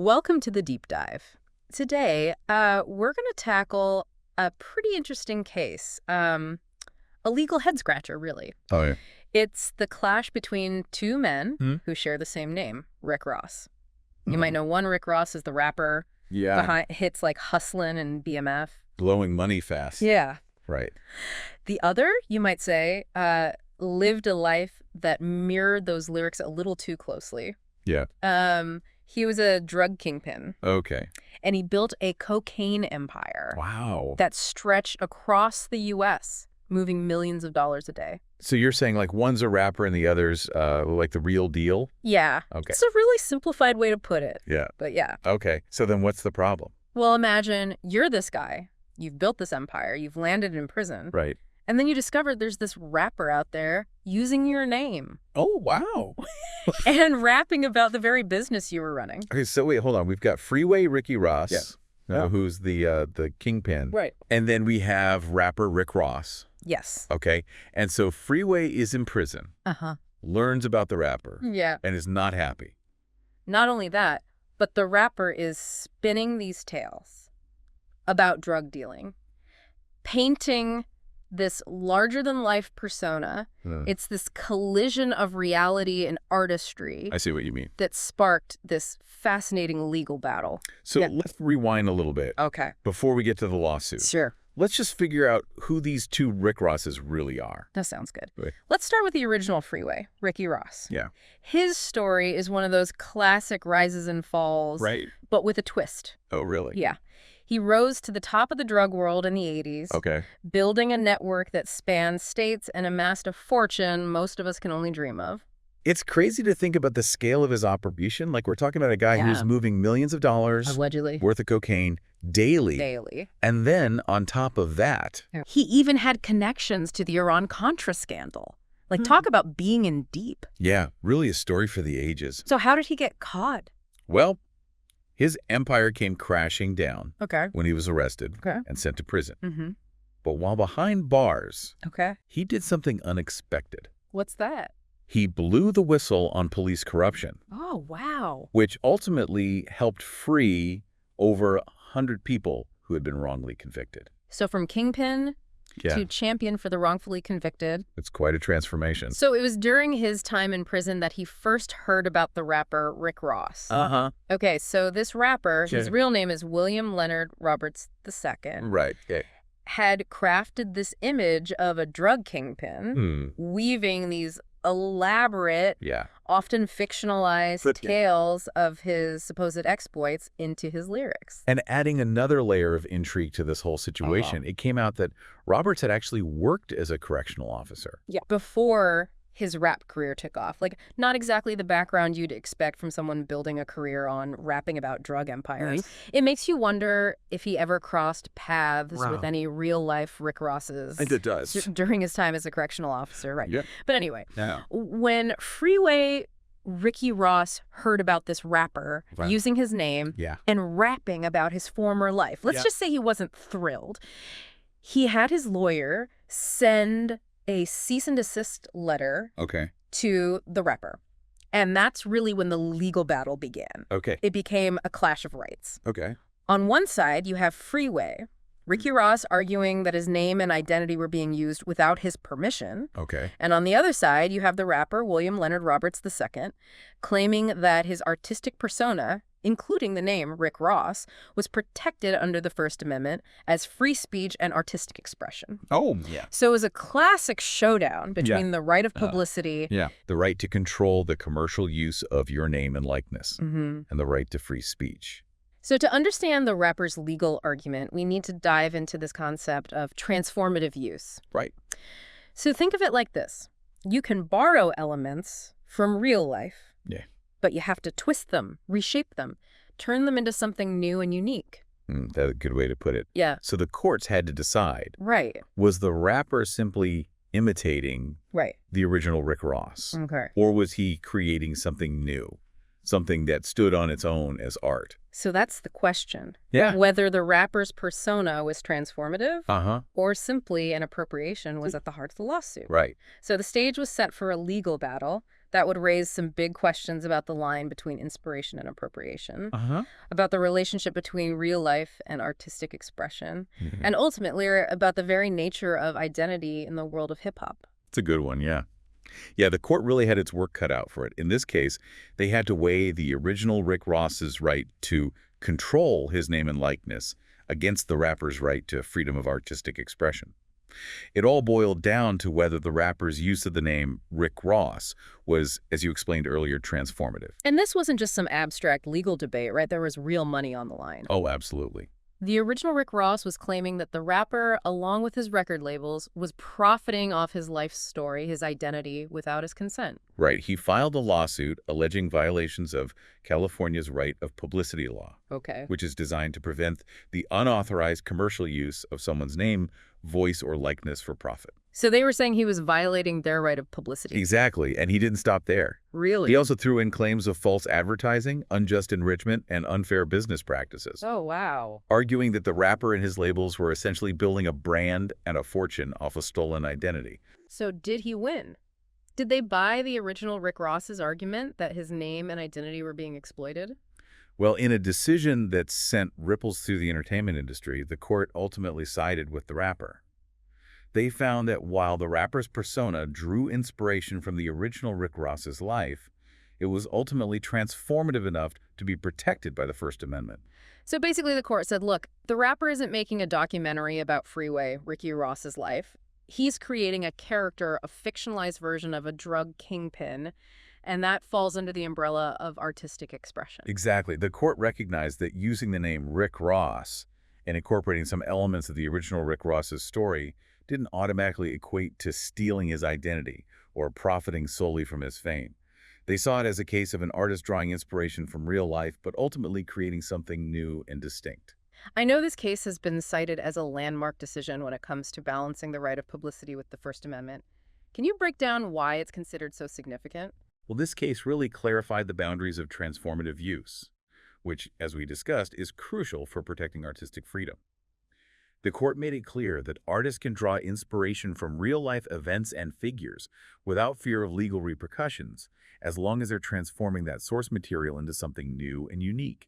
Welcome to the deep dive. Today, we're going to tackle a pretty interesting case, a legal head-scratcher, really. Oh, yeah. It's the clash between two men who share the same name, Rick Ross. You might know one Rick Ross is the rapper behind hits like Hustlin' and BMF. Blowing money fast. Yeah. Right. The other, you might say, lived a life that mirrored those lyrics a little too closely. Yeah. He was a drug kingpin. Okay. And he built a cocaine empire. Wow. That stretched across the U.S., moving millions of dollars a day. So you're saying like one's a rapper and the other's like the real deal? Yeah. Okay. It's a really simplified way to put it. Yeah. But yeah. Okay. So then what's the problem? Well, imagine you're this guy. You've built this empire. You've landed in prison. Right. And then you discovered there's this rapper out there using your name. Oh, wow. And rapping about the very business you were running. Okay, so wait, hold on. We've got Freeway Ricky Ross, Yeah. who's the kingpin. Right. And then we have rapper Rick Ross. Yes. Okay. And so Freeway is in prison, learns about the rapper, Yeah. and is not happy. Not only that, but the rapper is spinning these tales about drug dealing, painting this larger-than-life persona. It's this collision of reality and artistry I see what you mean. that sparked this fascinating legal battle. So Yeah. let's rewind a little bit Okay. before we get to the lawsuit. Sure. Let's just figure out who these two Rick Rosses really are. That sounds good. Right. Let's start with the original Freeway, Ricky Ross. Yeah. His story is one of those classic rises and falls, Right. but with a twist. Oh, really? Yeah. He rose to the top of the drug world in the 80s, Okay. building a network that spans states and amassed a fortune most of us can only dream of. It's crazy to think about the scale of his operation. Like, we're talking about a guy who's moving millions of dollars Allegedly. worth of cocaine daily. Daily. And then on top of that, He even had connections to the Iran-Contra scandal. Like, talk about being in deep. yeah, really a story for the ages. So how did he get caught? Well, his empire came crashing down Okay. when he was arrested Okay. and sent to prison. Mm-hmm. But while behind bars, Okay. he did something unexpected. What's that? He blew the whistle on police corruption, Oh, wow. which ultimately helped free over 100 people who had been wrongly convicted. So from kingpin to champion for the wrongfully convicted. It's quite a transformation. So it was during his time in prison that he first heard about the rapper Rick Ross. Uh-huh. Okay, so this rapper, his real name is William Leonard Roberts II, Right. Okay. had crafted this image of a drug kingpin, weaving these elaborate, Yeah. often fictionalized tales of his supposed exploits into his lyrics. And adding another layer of intrigue to this whole situation, it came out that Roberts had actually worked as a correctional officer. Yeah. Before his rap career took off. Like, not exactly the background you'd expect from someone building a career on rapping about drug empires. It makes you wonder if he ever crossed paths with any real-life Rick Rosses. It does. During his time as a correctional officer, right? Yeah. But anyway, Yeah. when Freeway Ricky Ross heard about this rapper using his name and rapping about his former life, let's just say he wasn't thrilled. He had his lawyer send a cease and desist letter to the rapper. And that's really when the legal battle began. Okay. It became a clash of rights. Okay. On one side, you have Freeway, Ricky Ross arguing that his name and identity were being used without his permission. Okay. And on the other side, you have the rapper, William Leonard Roberts II, claiming that his artistic persona, including the name Rick Ross, was protected under the First Amendment as free speech and artistic expression. Oh, yeah. So it was a classic showdown between the right of publicity the right to control the commercial use of your name and likeness and the right to free speech. So to understand the rapper's legal argument, we need to dive into this concept of transformative use. Right. So think of it like this. You can borrow elements from real life, but you have to twist them, reshape them, turn them into something new and unique. That's a good way to put it. Yeah. So the courts had to decide, Right. was the rapper simply imitating Right. the original Rick Ross? Okay. Or was he creating something new, something that stood on its own as art? So that's the question. Yeah. Whether the rapper's persona was transformative Uh-huh. or simply an appropriation was at the heart of the lawsuit. Right. So the stage was set for a legal battle. That would raise some big questions about the line between inspiration and appropriation, Uh-huh. about the relationship between real life and artistic expression, Mhm. and ultimately about the very nature of identity in the world of hip-hop. It's a good one, yeah. Yeah, the court really had its work cut out for it. In this case, they had to weigh the original Rick Ross's right to control his name and likeness against the rapper's right to freedom of artistic expression. It all boiled down to whether the rapper's use of the name Rick Ross was, as you explained earlier, transformative. And this wasn't just some abstract legal debate, right? There was real money on the line. Oh, absolutely. The original Rick Ross was claiming that the rapper, along with his record labels, was profiting off his life story, his identity, without his consent. Right. He filed a lawsuit alleging violations of California's right of publicity law, Okay. which is designed to prevent the unauthorized commercial use of someone's name, voice, or likeness for profit. So they were saying he was violating their right of publicity. Exactly, and he didn't stop there. Really? He also threw in claims of false advertising, unjust enrichment, and unfair business practices, Oh, wow. arguing that the rapper and his labels were essentially building a brand and a fortune off a stolen identity. So did he win? Did they buy the original Rick Ross's argument that his name and identity were being exploited? Well, in a decision that sent ripples through the entertainment industry, the court ultimately sided with the rapper. They found that while the rapper's persona drew inspiration from the original Rick Ross's life, it was ultimately transformative enough to be protected by the First Amendment. So basically the court said, look, the rapper isn't making a documentary about Freeway, Ricky Ross's life. He's creating a character, a fictionalized version of a drug kingpin, and that falls under the umbrella of artistic expression. Exactly. The court recognized that using the name Rick Ross and incorporating some elements of the original Rick Ross's story didn't automatically equate to stealing his identity or profiting solely from his fame. They saw it as a case of an artist drawing inspiration from real life, but ultimately creating something new and distinct. I know this case has been cited as a landmark decision when it comes to balancing the right of publicity with the First Amendment. Can you break down why it's considered so significant? Well, this case really clarified the boundaries of transformative use, which, as we discussed, is crucial for protecting artistic freedom. The court made it clear that artists can draw inspiration from real-life events and figures without fear of legal repercussions, as long as they're transforming that source material into something new and unique.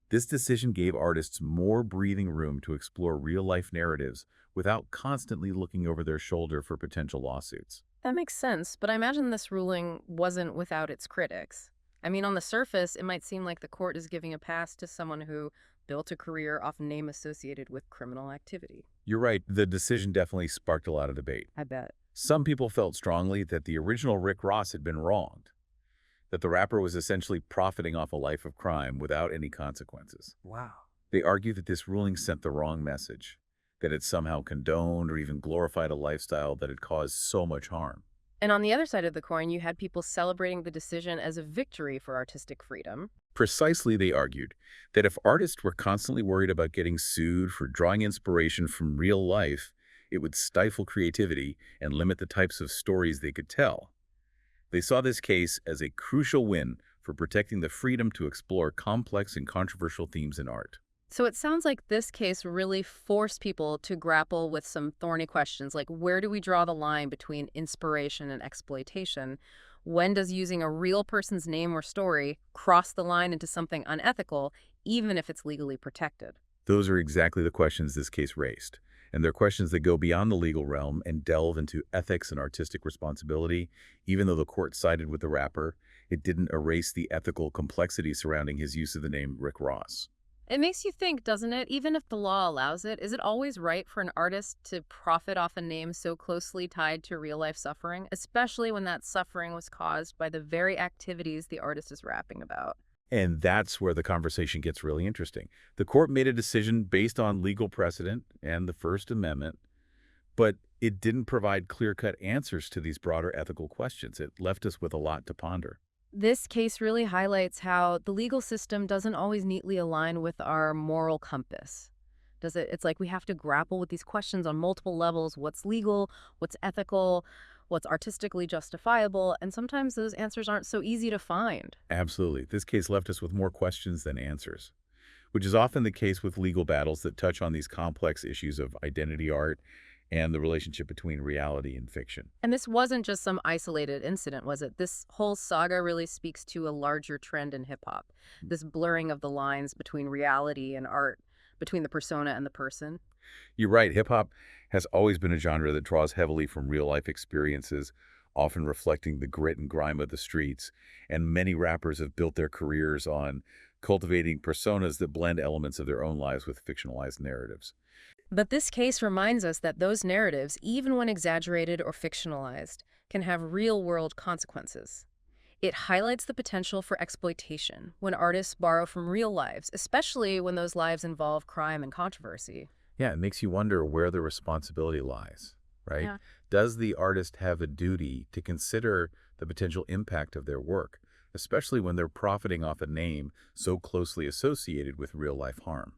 This decision gave artists more breathing room to explore real-life narratives without constantly looking over their shoulder for potential lawsuits. That makes sense, but I imagine this ruling wasn't without its critics. I mean, on the surface, it might seem like the court is giving a pass to someone who built a career off a name associated with criminal activity. You're right, the decision definitely sparked a lot of debate. I bet. Some people felt strongly that the original Rick Ross had been wronged, that the rapper was essentially profiting off a life of crime without any consequences. Wow. They argued that this ruling sent the wrong message, that it somehow condoned or even glorified a lifestyle that had caused so much harm. And on the other side of the coin, you had people celebrating the decision as a victory for artistic freedom. Precisely, they argued, that if artists were constantly worried about getting sued for drawing inspiration from real life, it would stifle creativity and limit the types of stories they could tell. They saw this case as a crucial win for protecting the freedom to explore complex and controversial themes in art. So it sounds like this case really forced people to grapple with some thorny questions, like where do we draw the line between inspiration and exploitation? When does using a real person's name or story cross the line into something unethical, even if it's legally protected? Those are exactly the questions this case raised, and they're questions that go beyond the legal realm and delve into ethics and artistic responsibility. Even though the court sided with the rapper, it didn't erase the ethical complexity surrounding his use of the name Rick Ross. It makes you think, doesn't it? Even if the law allows it, is it always right for an artist to profit off a name so closely tied to real-life suffering, especially when that suffering was caused by the very activities the artist is rapping about? And that's where the conversation gets really interesting. The court made a decision based on legal precedent and the First Amendment, but it didn't provide clear-cut answers to these broader ethical questions. It left us with a lot to ponder. This case really highlights how the legal system doesn't always neatly align with our moral compass. Does it? It's like we have to grapple with these questions on multiple levels. What's legal? What's ethical? What's artistically justifiable? And sometimes those answers aren't so easy to find. Absolutely. This case left us with more questions than answers, which is often the case with legal battles that touch on these complex issues of identity art and the relationship between reality and fiction. And this wasn't just some isolated incident, was it? This whole saga really speaks to a larger trend in hip-hop, this blurring of the lines between reality and art, between the persona and the person. You're right, hip-hop has always been a genre that draws heavily from real-life experiences, often reflecting the grit and grime of the streets, and many rappers have built their careers on cultivating personas that blend elements of their own lives with fictionalized narratives. But this case reminds us that those narratives, even when exaggerated or fictionalized, can have real-world consequences. It highlights the potential for exploitation when artists borrow from real lives, especially when those lives involve crime and controversy. Yeah, it makes you wonder where the responsibility lies, right? Yeah. Does the artist have a duty to consider the potential impact of their work, especially when they're profiting off a name so closely associated with real-life harm?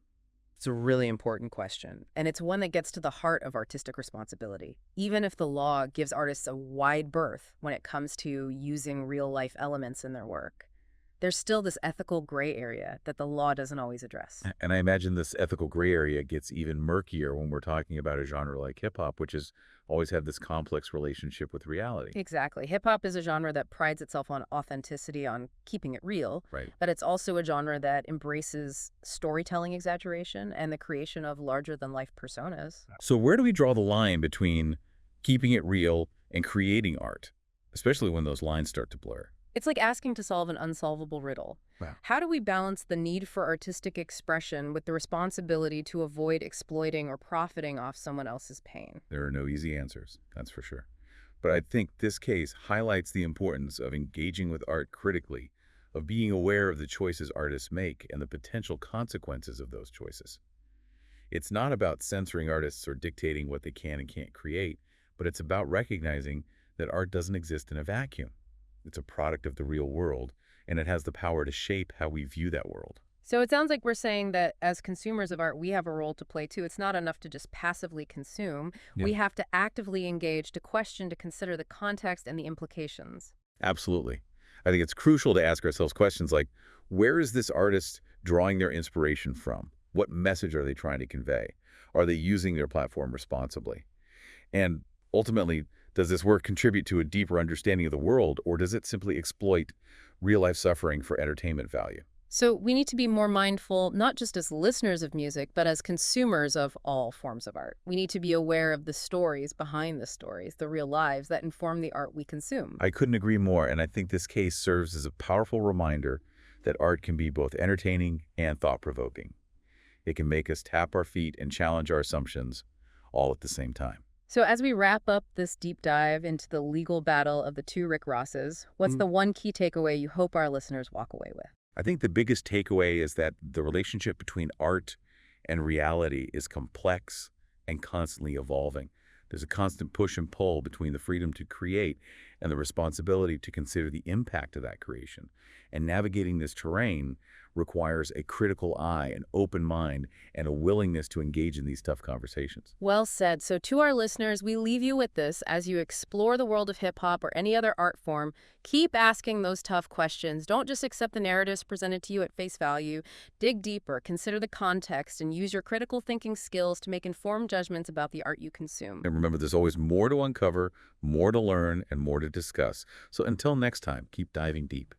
It's a really important question, and it's one that gets to the heart of artistic responsibility. Even if the law gives artists a wide berth when it comes to using real-life elements in their work, there's still this ethical gray area that the law doesn't always address. And I imagine this ethical gray area gets even murkier when we're talking about a genre like hip-hop, which has always had this complex relationship with reality. Exactly. Hip-hop is a genre that prides itself on authenticity, on keeping it real, Right. but it's also a genre that embraces storytelling exaggeration and the creation of larger-than-life personas. So where do we draw the line between keeping it real and creating art, especially when those lines start to blur? It's like asking to solve an unsolvable riddle. Wow. How do we balance the need for artistic expression with the responsibility to avoid exploiting or profiting off someone else's pain? There are no easy answers, that's for sure. But I think this case highlights the importance of engaging with art critically, of being aware of the choices artists make and the potential consequences of those choices. It's not about censoring artists or dictating what they can and can't create, but it's about recognizing that art doesn't exist in a vacuum. It's a product of the real world, and it has the power to shape how we view that world. So it sounds like we're saying that as consumers of art, we have a role to play too. It's not enough to just passively consume. Yeah. We have to actively engage, to question, to consider the context and the implications. Absolutely. I think it's crucial to ask ourselves questions like, where is this artist drawing their inspiration from? What message are they trying to convey? Are they using their platform responsibly? And ultimately, does this work contribute to a deeper understanding of the world, or does it simply exploit real-life suffering for entertainment value? So we need to be more mindful, not just as listeners of music, but as consumers of all forms of art. We need to be aware of the stories behind the stories, the real lives that inform the art we consume. I couldn't agree more, and I think this case serves as a powerful reminder that art can be both entertaining and thought-provoking. It can make us tap our feet and challenge our assumptions all at the same time. So as we wrap up this deep dive into the legal battle of the two Rick Rosses, what's the one key takeaway you hope our listeners walk away with? I think the biggest takeaway is that the relationship between art and reality is complex and constantly evolving. There's a constant push and pull between the freedom to create and the responsibility to consider the impact of that creation. And navigating this terrain requires a critical eye, an open mind, and a willingness to engage in these tough conversations. Well said. So to our listeners, we leave you with this. As you explore the world of hip-hop or any other art form, keep asking those tough questions. Don't just accept the narratives presented to you at face value. Dig deeper, consider the context, and use your critical thinking skills to make informed judgments about the art you consume. And remember, there's always more to uncover, more to learn, and more to discuss. So until next time, keep diving deep.